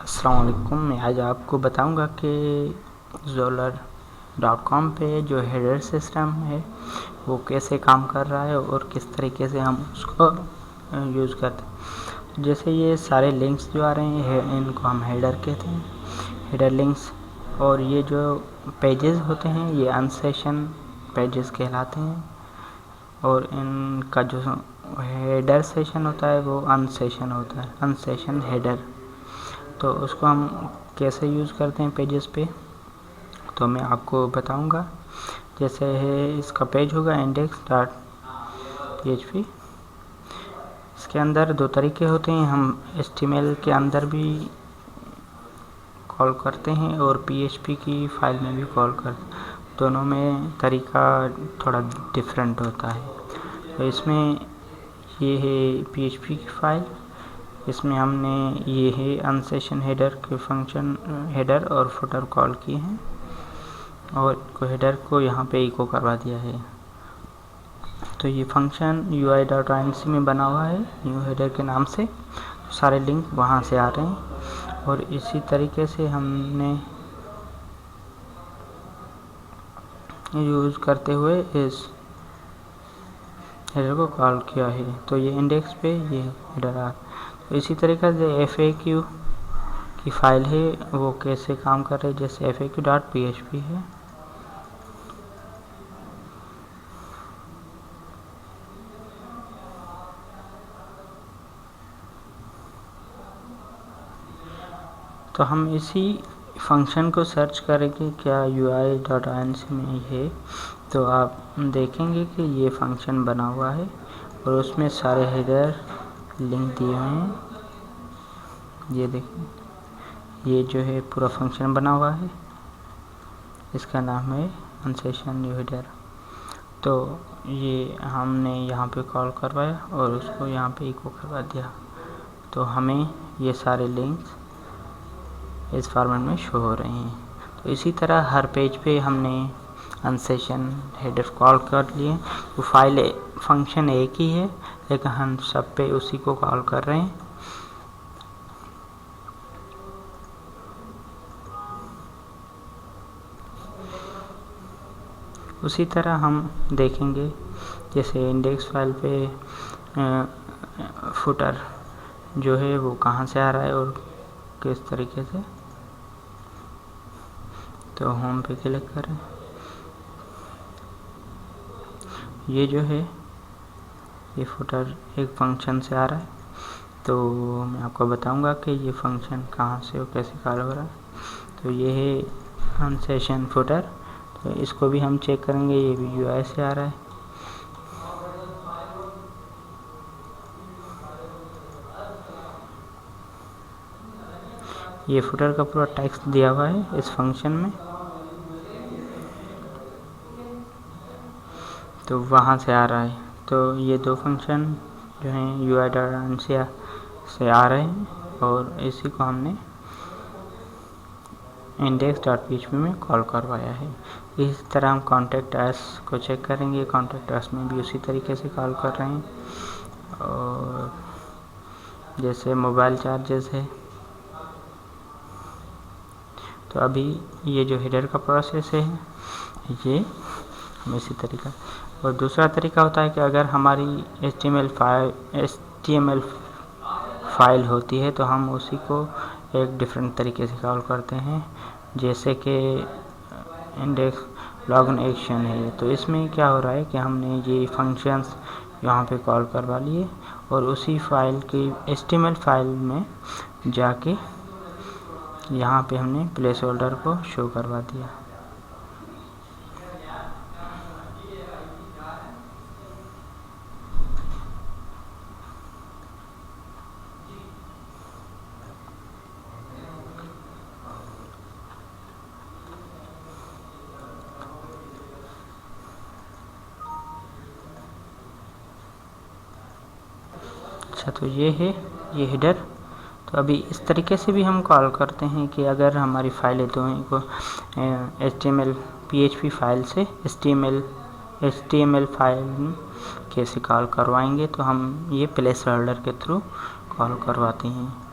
अस्सलाम वालेकुम। मैं आज आपको बताऊंगा कि Zoller.com पे जो हेडर सिस्टम है वो कैसे काम कर रहा है और किस तरीके से हम उसको यूज़ करते हैं। जैसे ये सारे लिंक्स जो आ रहे हैं इनको हम हेडर कहते हैं, हेडर लिंक्स। और ये जो पेजेस होते हैं ये अनसेशन पेजेस कहलाते हैं और इनका जो हेडर सेशन होता है वो अनसेशन होता है, अनसेशन हेडर। तो उसको हम कैसे यूज़ करते हैं पेजेस पे तो मैं आपको बताऊंगा। जैसे है इसका पेज होगा index.php। इसके अंदर दो तरीके होते हैं, हम HTML के अंदर भी कॉल करते हैं और PHP की फ़ाइल में भी कॉल करते हैं। दोनों में तरीका थोड़ा डिफरेंट होता है। तो इसमें ये है PHP की फ़ाइल, इसमें हमने ये है अनसेशन हेडर के फंक्शन हेडर और फुटर कॉल किए हैं और हेडर को यहाँ पे इको करवा दिया है। तो ये फंक्शन UI.inc में बना हुआ है न्यू हेडर के नाम से। तो सारे लिंक वहाँ से आ रहे हैं और इसी तरीके से हमने यूज़ करते हुए इस हेडर को कॉल किया है। तो ये इंडेक्स पे ये हेडर आ। तो इसी तरीके से FAQ की फ़ाइल है वो कैसे काम कर रही है। जैसे FAQ.php है, तो हम इसी फंक्शन को सर्च करेंगे क्या UI.inc में है तो आप देखेंगे कि ये फंक्शन बना हुआ है और उसमें सारे हेडर लिंक दिए हुए हैं। ये देखें, ये जो है पूरा फंक्शन बना हुआ है, इसका नाम है अनसेशन न्यू हेडर। तो ये हमने यहाँ पे कॉल करवाया और उसको यहाँ पे इको करवा दिया, तो हमें ये सारे लिंक्स इस फॉर्मेट में शो हो रहे हैं। तो इसी तरह हर पेज पे हमने अनसेशन हेडर कॉल कर लिए। तो फाइल फंक्शन एक ही है लेकिन हम सब पे उसी को कॉल कर रहे हैं। उसी तरह हम देखेंगे जैसे इंडेक्स फाइल पे फुटर जो है वो कहाँ से आ रहा है और किस तरीके से। तो होम पे क्लिक करें, ये जो है ये फुटर एक फंक्शन से आ रहा है। तो मैं आपको बताऊंगा कि ये फंक्शन कहाँ से और कैसे कॉल हो रहा है। तो ये है अनसेशन फुटर, तो इसको भी हम चेक करेंगे, ये भी UI से आ रहा है। ये फुटर का पूरा टेक्स्ट दिया हुआ है इस फंक्शन में, तो वहाँ से आ रहा है। तो ये दो फंक्शन जो हैं UI.inc से आ रहे हैं और इसी को हमने index.php में कॉल करवाया है। इस तरह हम कॉन्टेक्ट अस को चेक करेंगे, कॉन्टेक्ट अस में भी उसी तरीके से कॉल कर रहे हैं। और जैसे मोबाइल चार्जेस है, तो अभी ये जो हेडर का प्रोसेस है ये हम इसी तरीका। और दूसरा तरीका होता है कि अगर हमारी HTML फाइल होती है तो हम उसी को एक डिफरेंट तरीके से कॉल करते हैं। जैसे कि इंडेक्स लॉगिन एक्शन है, तो इसमें क्या हो रहा है कि हमने ये फंक्शंस यहाँ पे कॉल करवा लिए और उसी फाइल की HTML फाइल में जाके यहाँ पे हमने प्लेस होल्डर को शो करवा दिया। अच्छा, तो ये है ये हेडर। तो अभी इस तरीके से भी हम कॉल करते हैं कि अगर हमारी फाइलें तो इनको HTML PHP फाइल से HTML फाइल कैसे कॉल करवाएंगे, तो हम ये प्लेस होल्डर के थ्रू कॉल करवाते हैं।